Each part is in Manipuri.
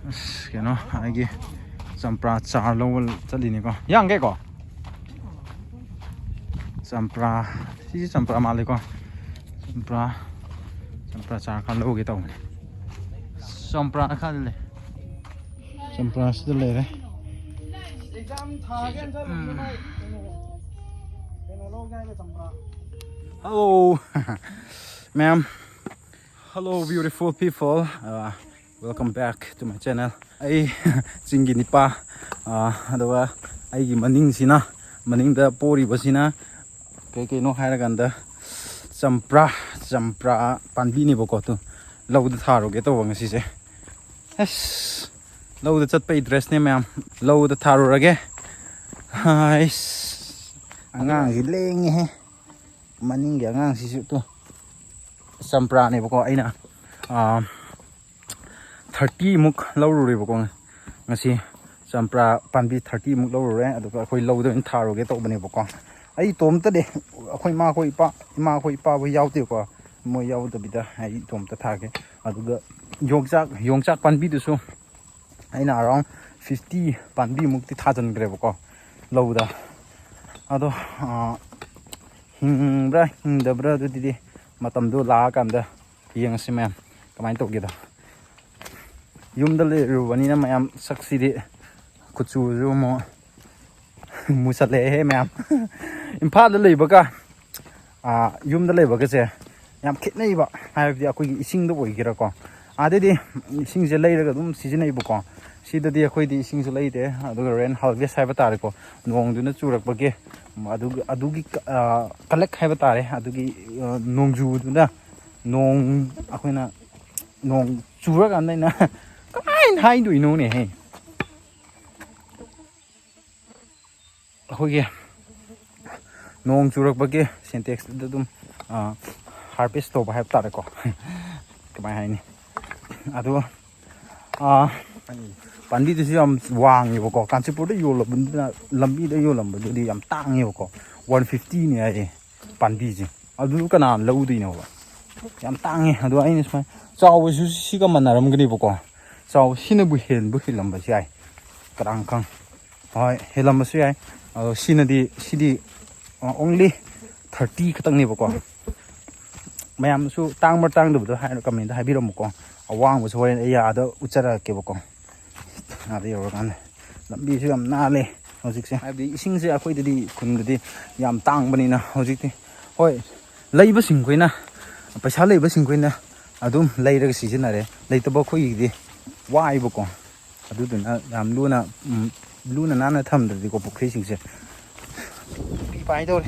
Keno, aigi champra char lowal chalini ko. Yang ke ko? Champra, si champra mali ko. Champra char kan low ke tau. Champra kan le. Champra sid le re. Hello, ma'am. Hello, beautiful people. Welcome back to my channel. I Jingi Nipa. Aduwa I maning sina maning da pori basina. Kay no hairaganda. Champra panbi ni boko to. Low the tharo get over si se. Yes. Low the chat pay dress ne ma'am. Low the tharo rage. Nice. Angang hileng he. Maning angang si to. Champra ne boko aina. 30 muk lawruri boko ngasi champra panbi 30 muk lawrure aduga khoi lawdo in tharo ge tobane boko ai tomta de khoi ma khoi pa ima khoi pa bo yawte ko mo yawda bida ai tomta thage aduga yongchak panbi du su aina around 50 panbi muk ti thajan gre boko lawda ado hingdabra du di matam du la kamda yengsi ma'am kamain to ge da yumda le ruwani na mayam saksidi kuchu ju mo musale he mayam imphal le baga yumda le baga se yam khitnei ba haibdi akoi ising do oigira ko adedi ising je leiraga dum sizinei buko sidadi akoi di ising su leide aduga rain harvest haiba tare ko nong duna churak bage adugi collect haiba tare adugi nongju duna nong akoina nong churaga na Hai đuổi nó nè hey. Hồi nong churak bagi syntax dum harvest to ba hai ta ko kamai hai ni adu pandi tu yam wang yo ko kanchipur de yo lambi de yo lambu di yam tang yo ko 150 ni ai pandi ji adu kana lau di no yam tang e adu ai ni smai chaw su si ka manaram gni ko sau sina bu hilam ba sai karang kang hoi hilam ba sai sina di sidi only 30 khatang ni ba ko mayam su tang du do hai comment da hai bi rom ko awang bu soi ya da uchara ke ba ko ada yo kan lambi su yam na le hojik se hai bi ising se akhoi di kun di yam tang bani na hojik ti hoi lei ba sing koina paisa lei ba sing koina adum lei ra si jinare lei to ba khoi di why boko aduduna yam luna nana thamdri ko pukri singse pi pai to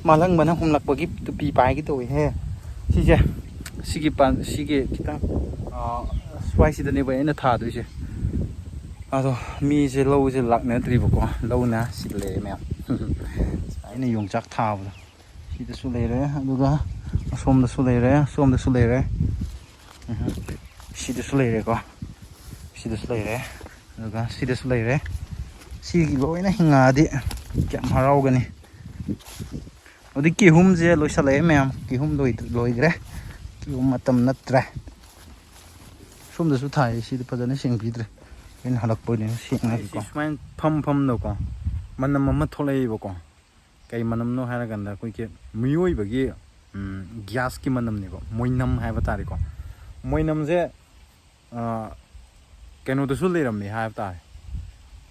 malang bana humlak bagi to pi pai gi to he sije sigi pan sige kitang spicy dane ba ena tha do se ado mi je lo je lakna tri boko lo na sile me aina yongchak tha bu sida su le re aduga som da su le re sida su le re ko sida sulai aduga sida sulai sigi loina hingadi kyam harau gani odi ki hum je loisale mem ki hum loigre ki hum matam natre somda su thai sida pajana sing bidre en halak poine singna ko smain pham no ko manam ma tholai bo ko kai manam no hara ganda koi ke miyoi bagi gas ki manam ne ko moinam hai batari ko moinam je keno to su leiram me hai ta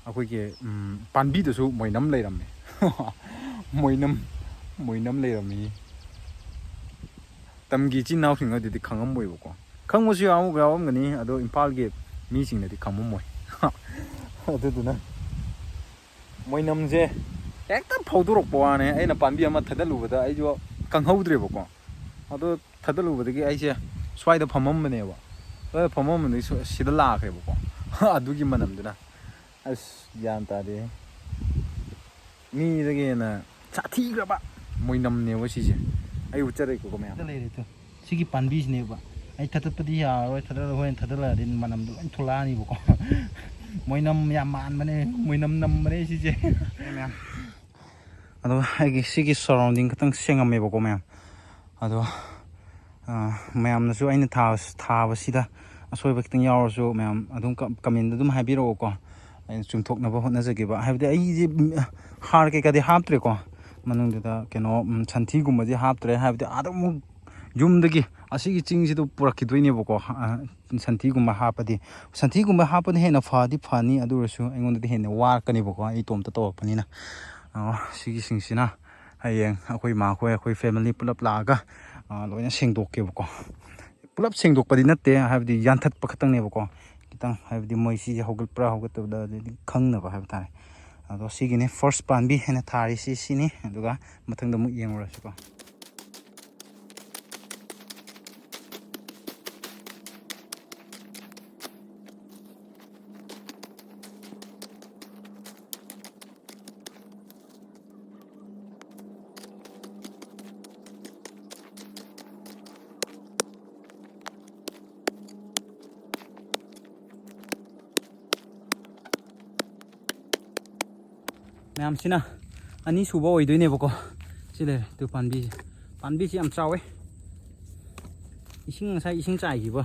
akoi ke panbi to su moinam leiram me moinam leiram me tamgi chin naw thing adi khangam moi ko khangmo su amu ga om gani ado impal ge mi sing na di khangmo moi adu duna moinam je ekta phawdurok po ane aina panbi ama thadalu bada ai jo kanghawdre bo ko ado thadalu bada ge ai se swai da phamam bane ba phamam ne sida la khre bo ko adugi manam duna as yan ta de mi de ge na chathi gra ba moinam ne wa si je ai uchare ko me le re to sigi panbi ne ba ai thatat padi ya roi thadal hoin thadala din manam du thola ni bo ko moinam ya man mane moinam nam mane si je me ado ai sigi surrounding katang sengam me bo ko me ado mayam na su aina tha ba sida ꯑꯁꯣꯏꯕ ꯈꯤꯇꯪ ꯌꯥꯎꯔꯁꯨ ꯃꯌꯥꯝ ꯑꯗꯨꯝ ꯀꯃꯦꯟꯗ ꯑꯗꯨꯝ ꯍꯥꯏꯕꯤꯔꯛꯑꯣꯀꯣ ꯑꯩꯅ ꯆꯨꯝꯊꯣꯛꯅꯕ ꯍꯣꯠꯅꯖꯒꯦꯕ ꯍꯥꯏꯕꯗꯤ ꯑꯩꯁꯦ ꯍꯥꯔ ꯀꯩꯀꯥꯗꯤ ꯍꯥꯞꯇ꯭ꯔꯦꯀꯣ ꯃꯅꯨꯡꯗꯨꯗ ꯀꯩꯅꯣ ꯁꯟꯊꯤꯒꯨꯝꯕꯗꯤ ꯍꯥꯞꯇ꯭ꯔꯦ ꯍꯥꯏꯕꯗꯤ ꯑꯥꯗ ꯑꯃꯨꯛ ꯌꯨꯝꯗꯒꯤ ꯑꯁꯤꯒꯤ ꯆꯤꯡꯁꯤꯗ ꯄꯨꯔꯛꯈꯤꯗꯣꯏꯅꯦꯕꯀꯣ ꯁꯟꯊꯤꯒꯨꯝꯕ ꯍꯥꯞꯄꯗꯤ ꯁꯟꯊꯤꯒꯨꯝꯕ ꯍꯥꯞꯄꯗꯤ ꯍꯦꯟꯅ ꯐꯗꯤ ꯐꯅꯤ ꯑꯗꯨ ꯑꯣꯏꯔꯁꯨ ꯑꯩꯉꯣꯟꯗꯗꯤ ꯍꯦꯟꯅ ꯋꯥꯔꯛꯀꯅꯦꯕꯀꯣ ꯑꯩ ꯏꯇꯣꯝꯇ ꯇꯧꯔꯛꯄꯅꯤꯅ ꯁꯤꯒꯤꯁꯤꯡꯁꯤꯅ ꯍꯌꯦꯡ ꯑꯩꯈꯣꯏ ꯏꯃꯥꯈꯣꯏ ꯑꯩꯈꯣꯏ ꯐꯦꯃꯤꯂꯤ ꯄꯨꯂꯞ ꯂꯥꯛꯑꯒ ꯂꯣꯏꯅ ꯁꯦꯡꯗꯣꯛꯀꯦꯕꯀꯣ ꯄꯨꯂꯞ ꯁꯦꯡꯗꯣꯛꯄꯗꯤ ꯅꯠꯇꯦ ꯍꯥꯏꯕꯗꯤ ꯌꯥꯟꯊꯠꯄ ꯈꯛꯇꯪꯅꯦꯕꯀꯣ ꯈꯤꯇꯪ ꯍꯥꯏꯕꯗꯤ ꯃꯣꯏ ꯁꯤꯁꯦ ꯍꯧꯒꯠꯄ꯭ꯔꯥ ꯍꯧꯒꯠꯇꯕꯗ ꯑꯗꯨꯗꯤ ꯈꯪꯅꯕ ꯍꯥꯏꯕ ꯇꯥꯔꯦ ꯑꯗꯣ ꯁꯤꯒꯤꯅꯤ ꯐꯥꯔꯁ ꯄꯥꯝꯕꯤ ꯍꯥꯏꯅ ꯊꯥꯔꯤꯁꯤ ꯁꯤꯅꯤ ꯑꯗꯨꯒ ꯃꯊꯪꯗ ꯑꯃꯨꯛ ꯌꯦꯡꯉꯨꯔꯁꯤꯀꯣ ꯃꯌꯥꯝꯁꯤꯅ ꯑꯅꯤꯁꯨꯕ ꯑꯣꯏꯗꯣꯏꯅꯦꯕꯀꯣ ꯁꯤ ꯂꯩꯔꯦ ꯑꯗꯨ ꯄꯥꯝꯕꯤꯁꯤ ꯌꯥꯝ ꯆꯥꯎꯋꯦ ꯉꯁꯥꯏ ꯏꯁꯤꯡ ꯆꯥꯏꯈꯤꯕ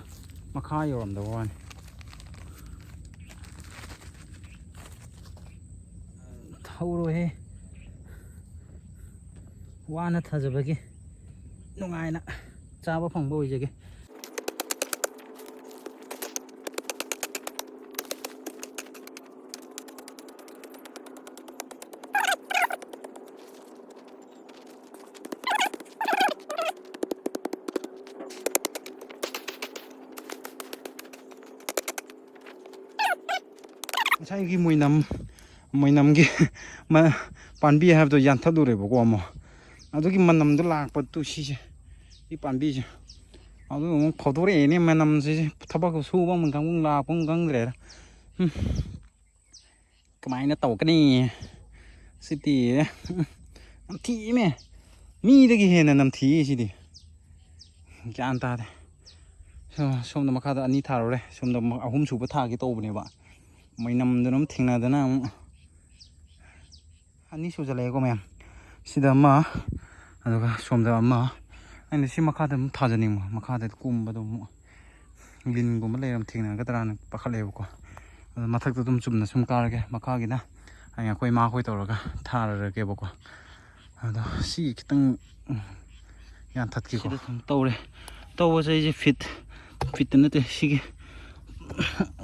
ꯃꯈꯥ ꯌꯧꯔꯝꯗꯕ ꯋꯥꯅꯤ ꯊꯧꯔꯣꯏꯍꯦ ꯋꯥꯅ ꯊꯥꯖꯕꯒꯤ ꯅꯨꯡꯉꯥꯏꯅ ꯆꯥꯕ ꯐꯪꯕ ꯑꯣꯏꯖꯒꯦ ꯉꯁꯥꯏꯒꯤ ꯃꯣꯏꯅꯝꯒꯤ ꯄꯥꯝꯕꯤ ꯍꯥꯏꯕꯗꯣ ꯌꯥꯟꯊꯠꯂꯨꯔꯦꯕꯀꯣ ꯑꯃꯨꯛ ꯑꯗꯨꯒꯤ ꯃꯅꯝꯗꯣ ꯂꯥꯛꯄꯗꯨ ꯁꯤ ꯄꯥꯝꯕꯤꯁꯦ ꯑꯗꯨ ꯑꯃꯨꯛ ꯐꯧꯗꯣꯔꯛꯑꯦꯅꯦ ꯃꯅꯝꯁꯤꯁꯦ ꯊꯕꯛ ꯁꯨꯕ ꯑꯃ ꯂꯥꯛꯄ ꯑꯃ ꯈꯪꯗ꯭ꯔꯦꯗ ꯀꯃꯥꯏꯅ ꯇꯧꯒꯅꯤ ꯁꯤꯗꯤ ꯅꯝꯊꯤꯃꯦ ꯃꯤꯗꯒꯤ ꯍꯦꯟꯅ ꯅꯝꯊꯤꯌꯦ ꯁꯤꯗꯤ ꯒ꯭ꯌꯥꯟ ꯇꯥꯗꯦ ꯁꯣꯝꯗ ꯃꯈꯥꯗ 2 ꯊꯥꯔꯨꯔꯦ ꯁꯣꯝꯗ 3 ꯁꯨꯕ ꯊꯥꯒꯦ ꯇꯧꯕꯅꯦꯕ ꯃꯩꯅꯝꯗꯨꯅ ꯑꯃꯨꯛ ꯊꯦꯡꯅꯗꯅ ꯑꯃꯨꯛ 2 ꯁꯨꯖꯜꯂꯛꯑꯦꯀꯣ ꯃꯌꯥꯝ ꯁꯤꯗ ꯑꯃ ꯑꯗꯨꯒ ꯁꯣꯝꯗ ꯑꯃ ꯑꯩꯅ ꯁꯤ ꯃꯈꯥꯗ ꯑꯃꯨꯛ ꯊꯥꯖꯅꯤꯡꯕ ꯃꯈꯥꯗ ꯀꯨꯝꯕꯗꯣ ꯑꯃꯨꯛ ꯂꯤꯟꯒꯨꯝꯕ ꯂꯩꯔꯝ ꯊꯦꯡꯅꯒꯗ꯭ꯔꯥꯅ ꯄꯥꯈꯠꯂꯦꯕꯀꯣ ꯑꯗꯨ ꯃꯊꯛꯇ ꯑꯗꯨꯝ ꯆꯨꯝꯅ ꯁꯨꯝ ꯀꯥꯔꯒꯦ ꯃꯈꯥꯒꯤꯅ ꯍꯌꯦꯡ ꯑꯩꯈꯣꯏ ꯏꯃꯥꯈꯣꯏ ꯇꯧꯔꯒ ꯊꯥꯔꯒꯦꯕꯀꯣ ꯑꯗꯣ ꯁꯤ ꯈꯤꯇꯪ ꯌꯥꯟꯊꯠꯀꯦꯀꯣ ꯁꯤꯗ ꯁꯨꯝ ꯇꯧꯕꯁꯦ ꯑꯩꯁꯦ ꯐꯤꯠꯇ ꯅꯠꯇꯦ ꯁꯤꯒꯤ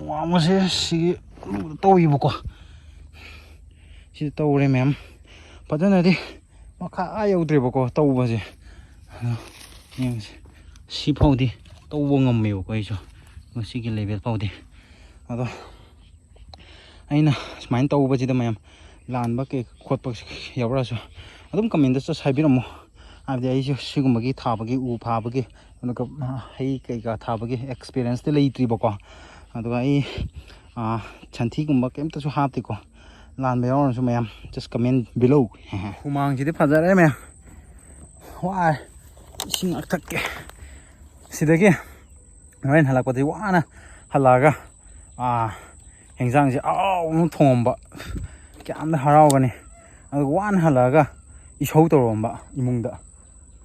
ꯋꯥꯡꯕꯁꯦ ꯁꯤꯒꯤ ꯇꯧꯏꯕꯀꯣ ꯁꯤꯗ ꯇꯧꯔꯦ ꯃꯌꯥꯝ ꯐꯖꯅꯗꯤ ꯃꯈꯥ ꯌꯧꯗ꯭ꯔꯦꯕꯀꯣ ꯇꯧꯕꯁꯦ ꯑꯗꯣ ꯌꯦꯡꯁꯦ ꯁꯤ ꯐꯥꯎꯗꯤ ꯇꯧꯕ ꯉꯝꯃꯦꯕꯀꯣ ꯑꯩꯁꯨ ꯃꯁꯤꯒꯤ ꯂꯦꯚꯦꯜ ꯐꯥꯎꯗꯤ ꯑꯗꯣ ꯑꯩꯅ ꯁꯨꯃꯥꯏꯅ ꯇꯧꯕꯁꯤꯗ ꯃꯌꯥꯝ ꯂꯥꯟꯕ ꯈꯣꯠꯄ ꯌꯥꯎꯔꯛꯑꯁꯨ ꯑꯗꯨꯝ ꯀꯃꯦꯟꯗ ꯍꯥꯏꯕꯤꯔꯝꯃꯣ ꯍꯥꯏꯕꯗꯤ ꯑꯩꯁꯨ ꯁꯤꯒꯨꯝꯕꯒꯤ ꯊꯥꯕꯒꯤ ꯎ ꯐꯥꯕꯒꯤ ꯑꯗꯨꯒ ꯍꯩ ꯀꯩꯀꯥ ꯊꯥꯕꯒꯤ ꯑꯦꯛꯁꯄꯤꯔꯤꯌꯦꯟꯁꯇꯤ ꯂꯩꯇ꯭ꯔꯤꯕꯀꯣ ꯑꯗꯨꯒ ꯑꯩ ꯁꯟꯊꯤꯒꯨꯝꯕ ꯀꯩꯝꯇꯁꯨ ꯍꯥꯞꯇꯦꯀꯣ ꯂꯥꯟꯕ ꯌꯥꯎꯔꯁꯨ ꯃꯌꯥꯝ ꯖꯁ ꯀꯃꯦꯟ ꯕꯤꯂꯣ ꯍꯨꯃꯥꯡꯁꯤꯗꯤ ꯐꯖꯔꯦ ꯃꯌꯥꯝ ꯋꯥꯔꯦ ꯏꯁꯤꯡ ꯊꯛꯀꯦ ꯁꯤꯗꯒꯤ ꯍꯣꯔꯦꯟ ꯍꯜꯂꯛꯄꯗꯤ ꯋꯥꯅ ꯍꯜꯂꯛꯑꯒ ꯍꯦꯟꯖꯥꯡꯁꯦ ꯑꯍꯥꯎꯕ ꯊꯣꯡꯉꯝꯕ ꯀꯌꯥꯝꯅ ꯍꯔꯥꯎꯒꯅꯤ ꯑꯗꯨꯒ ꯋꯥꯅ ꯍꯜꯂꯛꯑꯒ ꯏꯁꯧ ꯇꯧꯔꯝꯕ ꯏꯃꯨꯡꯗ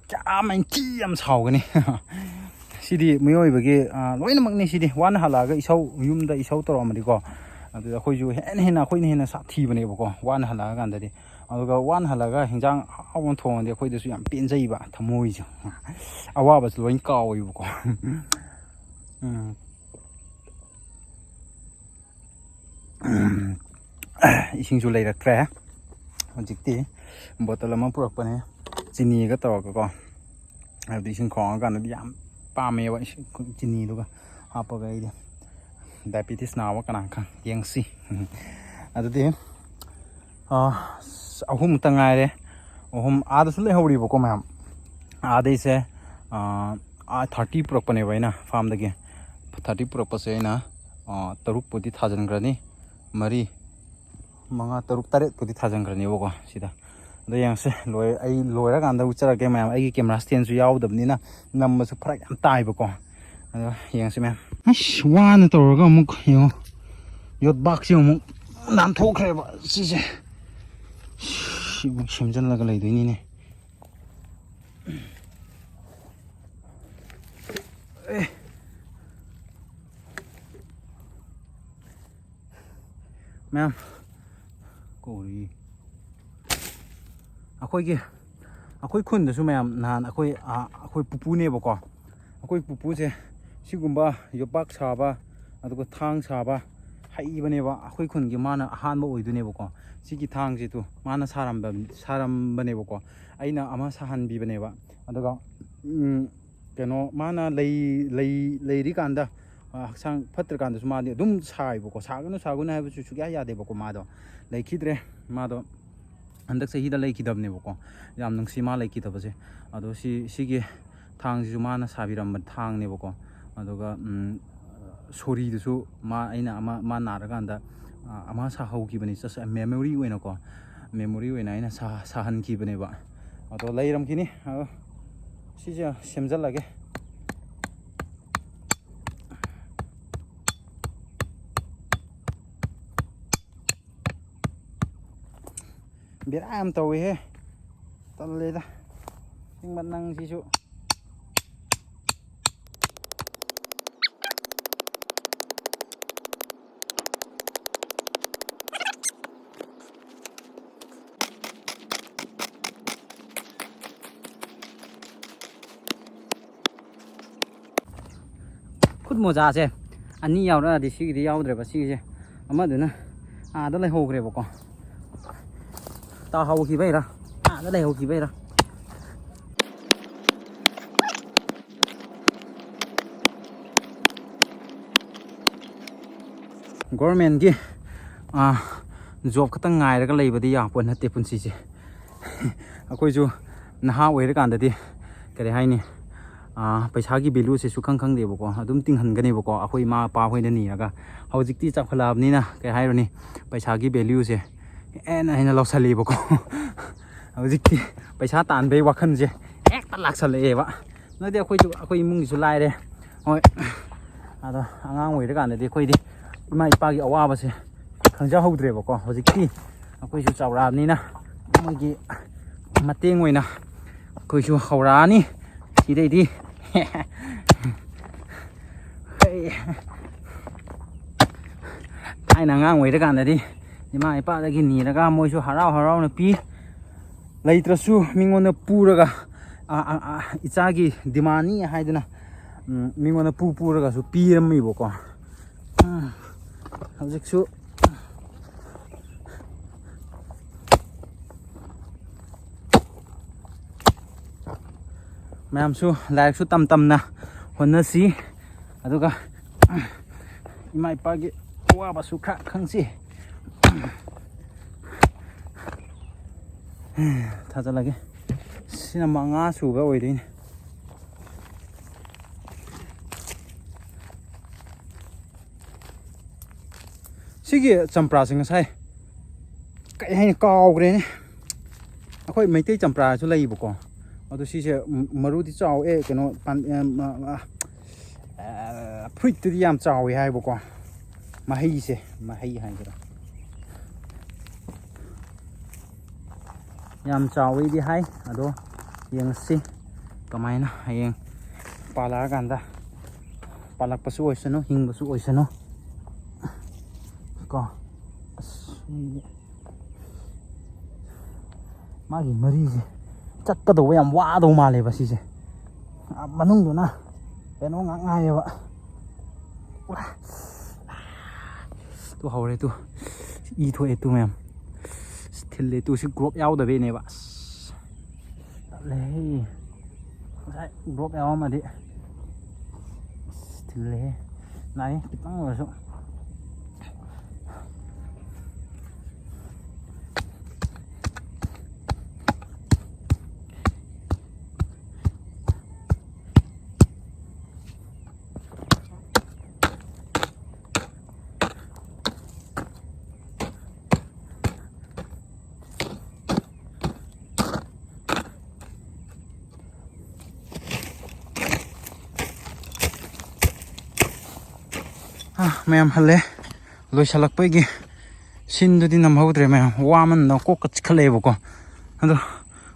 ꯀꯌꯥꯝ ꯊꯤ ꯌꯥꯝ ꯁꯥꯎꯒꯅꯤ ꯁꯤꯗꯤ ꯃꯤꯑꯣꯏꯕꯒꯤ ꯂꯣꯏꯅꯃꯛꯅꯤ ꯁꯤꯗꯤ ꯋꯥꯅ ꯍꯜꯂꯛꯑꯒ ꯌꯨꯝꯗ ꯏꯁꯧ ꯇꯧꯔꯝꯃꯗꯤꯀꯣ ꯑꯗꯨꯗ ꯑꯩꯈꯣꯏꯁꯨ ꯑꯩꯈꯣꯏꯅ ꯍꯦꯟꯅ ꯁꯥꯊꯤꯕꯅꯦꯕꯀꯣ ꯋꯥꯅ ꯍꯜꯂꯛꯑꯀꯥꯟꯗꯗꯤ ꯑꯗꯨꯒ ꯋꯥꯅ ꯍꯜꯂꯛꯑꯒ ꯍꯦꯟꯖꯥꯡ ꯑꯍꯥꯎꯕ ꯊꯣꯡꯉꯗꯤ ꯑꯩꯈꯣꯏꯗꯁꯨ ꯌꯥꯝ ꯄꯦꯟꯖꯩꯕ ꯊꯃꯣꯏꯁꯦ ꯑꯋꯥꯕꯁꯨ ꯂꯣꯏ ꯀꯥꯎꯋꯦꯕꯀꯣ ꯏꯁꯤꯡꯁꯨ ꯂꯩꯔꯛꯇ꯭ꯔꯦ ꯍꯧꯖꯤꯛꯇꯤ ꯕꯣꯇꯜ ꯑꯃ ꯄꯨꯔꯛꯄꯅꯦ ꯆꯤꯅꯤꯒ ꯇꯧꯔꯒꯀꯣ ꯍꯥꯏꯕꯗꯤ ꯏꯁꯤꯡ ꯈꯣꯡꯉꯀꯥꯟꯗꯗꯤ ꯌꯥꯝ ꯄꯥꯝꯃꯦꯕ ꯆꯤꯅꯤꯗꯨꯒ ꯍꯥꯞꯄꯒ ꯑꯩꯗꯤ ꯗꯥꯏꯕꯦꯇꯤꯁ ꯅꯥꯕ ꯀꯅꯥ ꯈꯪ ꯌꯦꯡꯁꯤ ꯑꯗꯨꯗꯤ 3 ꯃꯨꯛꯇ ꯉꯥꯏꯔꯦ 3 ꯑꯥꯗꯁꯨ ꯂꯩꯍꯧꯔꯤꯕꯀꯣ ꯃꯌꯥꯝ ꯑꯥꯗꯩꯁꯦ 30 ꯄꯨꯔꯛꯄꯅꯦꯕ ꯑꯩꯅ ꯐꯥꯔꯝꯗꯒꯤ 30 ꯄꯨꯔꯛꯄꯁꯦ ꯑꯩꯅ 3ꯄꯨꯗꯤ ꯊꯥꯖꯤꯟꯈ꯭ꯔꯅꯤ 4 5 6 7ꯄꯨꯗꯤ ꯊꯥꯖꯤꯟꯈ꯭ꯔꯅꯦꯕꯀꯣ ꯁꯤꯗ ꯑꯗꯣ ꯌꯦꯡꯁꯦ ꯑꯩ ꯂꯣꯏꯔꯀꯥꯟꯗ ꯎꯠꯆꯔꯛꯀꯦ ꯃꯌꯥꯝ ꯑꯩꯒꯤ ꯀꯦꯃꯦꯔꯥ ꯁ꯭ꯇꯦꯟꯁꯨ ꯌꯥꯎꯗꯕꯅꯤꯅ ꯅꯝꯕꯁꯨ ꯐꯔꯛ ꯌꯥꯝ ꯇꯥꯏꯕꯀꯣ ꯑꯗꯣ ꯌꯦꯡꯁꯦ ꯃꯌꯥꯝ ꯑꯁ ꯋꯥꯅ ꯇꯧꯔꯒ ꯑꯃꯨꯛ ꯌꯦꯡꯉꯣ ꯌꯣꯠꯕꯥꯛꯁꯤ ꯑꯃꯨꯛ ꯅꯥꯟꯊꯣꯛꯈ꯭ꯔꯦꯕ ꯁꯤꯁꯦ ꯁꯤꯃꯨꯛ ꯁꯦꯝꯖꯤꯜꯂꯒ ꯂꯩꯗꯣꯏꯅꯤꯅꯦ ꯃꯌꯥꯝ ꯀꯧꯔꯤ ꯑꯩꯈꯣꯏ ꯈꯨꯟꯗꯁꯨ ꯃꯌꯥꯝ ꯅꯍꯥꯟ ꯑꯩꯈꯣꯏ ꯄꯨꯄꯨꯅꯦꯕꯀꯣ ꯑꯩꯈꯣꯏ ꯄꯨꯄꯨꯁꯦ ꯁꯤꯒꯨꯝꯕ ꯌꯣꯄꯥꯛ ꯁꯥꯕ ꯑꯗꯨꯒ ꯊꯥꯡ ꯁꯥꯕ ꯍꯩꯕꯅꯦꯕ ꯑꯩꯈꯣꯏ ꯈꯨꯟꯒꯤ ꯃꯥꯅ ꯑꯍꯥꯟꯕ ꯑꯣꯏꯗꯣꯏꯅꯦꯕꯀꯣ ꯁꯤꯒꯤ ꯊꯥꯡꯁꯤꯗꯨ ꯃꯥꯅ ꯁꯥꯔꯝꯕꯅꯦꯕꯀꯣ ꯑꯩꯅ ꯑꯃ ꯁꯥꯍꯟꯕꯤꯕꯅꯦꯕ ꯑꯗꯨꯒ ꯀꯩꯅꯣ ꯃꯥꯅ ꯂꯩꯔꯤꯀꯥꯟꯗ ꯍꯛꯆꯥꯡ ꯐꯠꯇ꯭ꯔꯀꯥꯟꯗꯁꯨ ꯃꯥꯗꯤ ꯑꯗꯨꯝ ꯁꯥꯏꯕꯀꯣ ꯁꯥꯒꯅꯨ ꯍꯥꯏꯕꯁꯨ ꯁꯨꯛꯌꯥ ꯌꯥꯗꯦꯕꯀꯣ ꯃꯥꯗꯣ ꯂꯩꯈꯤꯗ꯭ꯔꯦ ꯃꯥꯗꯣ ꯍꯟꯗꯛ ꯆꯍꯤꯗ ꯂꯩꯈꯤꯗꯕꯅꯦꯕꯀꯣ ꯌꯥꯝ ꯅꯨꯡꯁꯤ ꯃꯥ ꯂꯩꯈꯤꯗꯕꯁꯦ ꯑꯗꯣ ꯁꯤꯒꯤ ꯊꯥꯡꯁꯤꯁꯨ ꯃꯥꯅ ꯁꯥꯕꯤꯔꯝꯕ ꯊꯥꯡꯅꯦꯕꯀꯣ ꯑꯗꯨꯒ ꯁꯣꯔꯤꯗꯨꯁꯨ ꯑꯩꯅ ꯃꯥ ꯅꯥꯔꯀꯥꯟꯗ ꯑꯃ ꯁꯥꯍꯧꯈꯤꯕꯅꯤ ꯃꯦꯃꯣꯔꯤ ꯑꯣꯏꯅꯀꯣ ꯃꯦꯃꯣꯔꯤ ꯑꯣꯏꯅ ꯑꯩꯅ ꯁꯥꯍꯟꯈꯤꯕꯅꯦꯕ ꯑꯗꯣ ꯂꯩꯔꯝꯈꯤꯅꯤ ꯑꯗꯣ ꯁꯤꯁꯦ ꯁꯦꯝꯖꯤꯜꯂꯒꯦ ꯕꯦꯔꯥ ꯌꯥꯝ ꯇꯧꯋꯦꯍꯦ ꯇꯜꯂꯦꯗ ꯁꯤꯡꯕ ꯅꯪꯁꯤꯁꯨ ꯈꯨꯠ ꯃꯣꯖꯥꯁꯦ ꯑꯅꯤ ꯌꯥꯎꯔꯛꯑꯗꯤ ꯁꯤꯒꯤꯗꯤ ꯌꯥꯎꯗ꯭ꯔꯦꯕ ꯁꯤꯒꯤꯁꯦ ꯑꯃꯗꯨꯅ ꯑꯥꯗ ꯂꯩꯍꯧꯈ꯭ꯔꯦꯕꯀꯣ ꯇꯥꯍꯧꯈꯤꯕꯩꯔꯥ ꯑꯥꯗ ꯂꯩꯍꯧꯈꯤꯕꯩꯔꯥ ꯒꯣꯔꯃꯦꯟꯒꯤ ꯖꯣꯕ ꯈꯛꯇꯪ ꯉꯥꯏꯔꯒ ꯂꯩꯕꯗꯤ ꯌꯥꯄꯣꯠ ꯅꯠꯇꯦ ꯄꯨꯟꯁꯤꯁꯦ ꯑꯩꯈꯣꯏꯁꯨ ꯅꯍꯥ ꯑꯣꯏꯔꯀꯥꯟꯗꯗꯤ ꯀꯔꯤ ꯍꯥꯏꯅꯤ ꯄꯩꯁꯥꯒꯤ ꯚꯦꯂꯨꯁꯦ ꯁꯨꯈꯪ ꯈꯪꯗꯦꯕꯀꯣ ꯑꯗꯨꯝ ꯇꯤꯡꯍꯟꯒꯅꯦꯕꯀꯣ ꯑꯩꯈꯣꯏ ꯏꯃꯥ ꯏꯄꯥ ꯍꯣꯏꯅ ꯅꯤꯔꯒ ꯍꯧꯖꯤꯛꯇꯤ ꯆꯥꯎꯈꯠꯂꯛꯑꯕꯅꯤꯅ ꯀꯩ ꯍꯥꯏꯔꯨꯅꯤ ꯄꯩꯁꯥꯒꯤ ꯚꯦꯂꯨꯁꯦ ꯍꯦꯟꯅ ꯂꯧꯁꯜꯂꯤꯕꯀꯣ ꯍꯧꯖꯤꯛꯇꯤ ꯄꯩꯁꯥ ꯇꯥꯟꯕꯩ ꯋꯥꯈꯜꯁꯦ ꯍꯦꯛꯇ ꯂꯥꯛꯁꯜꯂꯛꯑꯦꯕ ꯅꯠꯇꯦ ꯑꯩꯈꯣꯏ ꯏꯃꯨꯡꯒꯤꯁꯨ ꯂꯥꯏꯔꯦ ꯍꯣꯏ ꯑꯗꯣ ꯑꯉꯥꯡ ꯑꯣꯏꯔꯀꯥꯟꯗꯗꯤ ꯑꯩꯈꯣꯏꯗꯤ ꯏꯃꯥ ꯏꯄꯥꯒꯤ ꯑꯋꯥꯕꯁꯦ ꯈꯪꯖꯍꯧꯗ꯭ꯔꯦꯕꯀꯣ ꯍꯧꯖꯤꯛꯇꯤ ꯑꯩꯈꯣꯏꯁꯨ ꯆꯥꯎꯔꯛꯑꯕꯅꯤ나 ꯃꯣꯏꯒꯤ ꯃꯇꯦꯡ ꯑꯣꯏꯅ ꯑꯩꯈꯣꯏꯁꯨ ꯍꯧꯔꯛꯑꯅꯤ ꯁꯤꯗꯩꯗꯤ ꯊꯥꯏꯅ ꯑꯉꯥꯡ ꯑꯣꯏꯔꯀꯥꯟꯗꯗꯤ ꯏꯃꯥ ꯏꯄꯥꯗꯒꯤ ꯅꯤꯔꯒ ꯃꯣꯏꯁꯨ ꯍꯔꯥꯎ ꯍꯔꯥꯎꯅ ꯄꯤ ꯂꯩꯇ꯭ꯔꯁꯨ ꯃꯤꯉꯣꯟꯗ ꯄꯨꯔꯒ ꯏꯆꯥꯒꯤ ꯗꯤꯃꯥꯟꯅꯤ ꯍꯥꯏꯗꯅ ꯃꯤꯉꯣꯟꯗ ꯄꯨꯔꯒꯁꯨ ꯄꯤꯔꯝꯃꯤꯕꯀꯣ ꯍꯧꯖꯤꯛꯁꯨ ꯃꯌꯥꯝꯁꯨ ꯂꯥꯏꯔꯤꯛꯁꯨ ꯇꯝꯅ ꯍꯣꯠꯅꯁꯤ ꯑꯗꯨꯒ ꯏꯃꯥ ꯏꯄꯥꯒꯤ ꯑꯋꯥꯕꯁꯨ ꯈꯔ ꯈꯪꯁꯤ ꯊꯥꯖꯤꯜꯂꯒꯦ ꯁꯤꯅ 5 ꯁꯨꯕ ꯑꯣꯏꯗꯣꯏꯅꯦ ꯁꯤꯒꯤ ꯆꯝꯄ꯭ꯔꯥꯁꯦ ꯉꯁꯥꯏ ꯀꯩ ꯍꯥꯏꯅꯤ ꯀꯥꯎꯈ꯭ꯔꯦꯅꯦ ꯑꯩꯈꯣꯏ ꯃꯩꯇꯩ ꯆꯝꯄ꯭ꯔꯥꯁꯨ ꯂꯩꯕꯀꯣ ꯑꯗꯣ ꯁꯤꯁꯦ ꯃꯔꯨꯗꯤ ꯆꯥꯎꯋꯦ ꯀꯩꯅꯣ ꯐ꯭ꯔꯨꯏꯠꯇꯨꯗꯤ ꯌꯥꯝ ꯆꯥꯎꯋꯦ ꯍꯥꯏꯕꯀꯣ ꯃꯍꯩ ꯍꯥꯏꯒꯦꯔꯥ ꯌꯥꯝ ꯆꯥꯎꯋꯦꯗꯤ ꯍꯥꯏ ꯑꯗꯣ ꯌꯦꯡꯉꯁꯤ ꯀꯃꯥꯏꯅ ꯍꯌꯦꯡ ꯄꯥꯜꯂꯛꯑꯀꯥꯟꯗ ꯄꯥꯜꯂꯛꯄꯁꯨ ꯑꯣꯏꯁꯅꯨ ꯍꯤꯡꯕꯁꯨ ꯑꯣꯏꯁꯅꯨ ꯀꯣ ꯃꯥꯒꯤ ꯃꯔꯤꯁꯦ ꯆꯠꯀꯗꯧꯕ ꯌꯥꯝ ꯋꯥꯗꯧ ꯃꯥꯜꯂꯦꯕ ꯁꯤꯁꯦ ꯃꯅꯨꯡꯗꯨꯅ ꯀꯩꯅꯣ ꯉꯥꯛ ꯉꯥꯏꯌꯦꯕ ꯇꯨ ꯍꯧꯔꯦ ꯇꯨ ꯏ ꯊꯣꯛꯑꯦ ꯇꯨ ꯃꯌꯥꯝ ꯊꯤꯜꯂꯦ ꯇꯨ ꯁꯤ ꯒ꯭ꯔꯣꯞ ꯌꯥꯎꯗꯕꯩꯅꯦꯕ ꯇꯜꯂꯦ ꯉꯁꯥꯏ ꯒ꯭ꯔꯣꯞ ꯌꯥꯎꯔꯝꯃꯗꯤ ꯊꯤꯜꯂꯦ ꯂꯥꯛꯑꯦ ꯈꯤꯇꯪ ꯑꯣꯏꯔꯁꯨ ꯃꯌꯥꯝ ꯍꯜꯂꯦ ꯂꯣꯏꯁꯤꯜꯂꯛꯄꯒꯤ ꯁꯤꯟꯗꯨꯗꯤ ꯅꯝꯍꯧꯗ꯭ꯔꯦ ꯃꯌꯥꯝ ꯋꯥꯃꯟꯗ ꯀꯣꯛꯀ ꯆꯤꯛꯈꯠꯂꯛꯑꯦꯕꯀꯣ ꯑꯗꯣ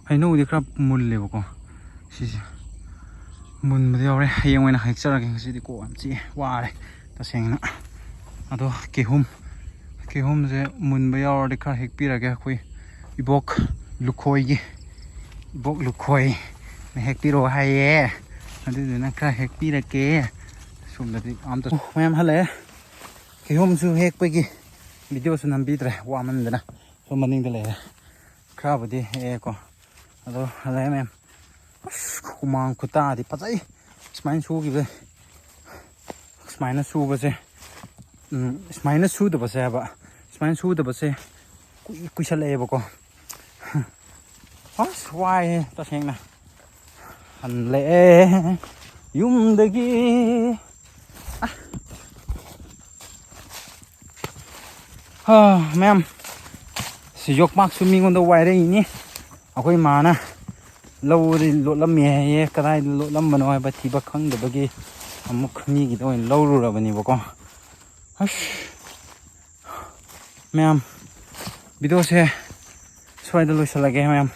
ꯍꯩꯅꯧꯗꯤ ꯈꯔ ꯃꯨꯜꯂꯦꯕꯀꯣ ꯁꯤꯁꯦ ꯃꯨꯟꯕꯗꯤ ꯌꯥꯎꯔꯦ ꯍꯌꯦꯡ ꯑꯣꯏꯅ ꯍꯦꯛꯆꯔꯒꯦ ꯉꯁꯤꯗꯤ ꯀꯣꯛ ꯌꯥꯝ ꯆꯤꯛꯑꯦ ꯋꯥꯔꯦ ꯇꯁꯦꯡꯅ ꯑꯗꯣ ꯀꯤꯍꯣꯝꯁꯦ ꯃꯨꯟꯕ ꯌꯥꯎꯔꯗꯤ ꯈꯔ ꯍꯦꯛꯄꯤꯔꯒꯦ ꯑꯩꯈꯣꯏ ꯏꯕꯣꯛ ꯂꯨꯈꯣꯏꯒꯤ ꯏꯕꯣꯛ ꯂꯨꯈꯣꯏꯅ ꯍꯦꯛꯄꯤꯔꯛꯑꯣ ꯍꯥꯏꯌꯦ ꯑꯗꯨꯗꯨꯅ ꯈꯔ ꯍꯦꯛꯄꯤꯔꯛꯀꯦ ꯁꯣꯝꯗꯗꯤ ꯑꯝꯇ ꯃꯌꯥꯝ ꯍꯜꯂꯛꯑꯦ ꯀꯤꯍꯣꯝꯁꯨ ꯍꯦꯛꯄꯒꯤ ꯚꯤꯗꯤꯑꯣꯁꯨ ꯅꯝꯕꯤꯗ꯭ꯔꯦ ꯋꯥꯃꯟꯗꯅ ꯁꯣꯝ ꯃꯅꯤꯡꯗ ꯂꯩꯔꯦ ꯈꯔꯕꯨꯗꯤ ꯍꯦꯛꯑꯦꯀꯣ ꯑꯗꯣ ꯍꯜꯂꯛꯑꯦ ꯃꯌꯥꯝ ꯑꯁ ꯍꯨꯃꯥꯡ ꯈꯨꯇꯥꯗꯤ ꯐꯖꯩ ꯁꯨꯃꯥꯏꯅ ꯁꯨꯈꯤꯕ ꯁꯨꯃꯥꯏꯅ ꯁꯨꯕꯁꯦ ꯁꯨꯃꯥꯏꯅ ꯁꯨꯗꯕꯁꯦ ꯍꯥꯏꯕ ꯁꯨꯃꯥꯏꯅ ꯁꯨꯗꯕꯁꯦ ꯀꯨꯏꯁꯜꯂꯛꯑꯦꯕꯀꯣ ꯑꯁ ꯋꯥꯏꯍꯦ ꯇꯁꯦꯡꯅ ꯍꯜꯂꯛꯑꯦ ꯌꯨꯝꯗꯒꯤ ꯃꯌꯥꯝ ꯁꯤ ꯌꯣꯛꯄꯥꯛꯁꯨ ꯃꯤꯉꯣꯟꯗ ꯋꯥꯏꯔꯛꯏꯅꯤ ꯑꯩꯈꯣꯏ ꯃꯥꯅ ꯂꯧꯗꯤ ꯂꯣꯠꯂꯝꯃꯤ ꯍꯥꯏꯌꯦ ꯀꯗꯥꯏꯗ ꯂꯣꯠꯂꯝꯕꯅꯣ ꯍꯥꯏꯕ ꯊꯤꯕ ꯈꯪꯗꯕꯒꯤ ꯑꯃꯨꯛ ꯃꯤꯒꯤꯗ ꯑꯣꯏꯅ ꯂꯧꯔꯨꯔꯕꯅꯦꯕꯀꯣ ꯑꯁ ꯃꯌꯥꯝ ꯚꯤꯗꯤꯑꯣꯁꯦ ꯁ꯭ꯋꯥꯏꯗ ꯂꯣꯏꯁꯤꯜꯂꯒꯦ ꯃꯌꯥꯝ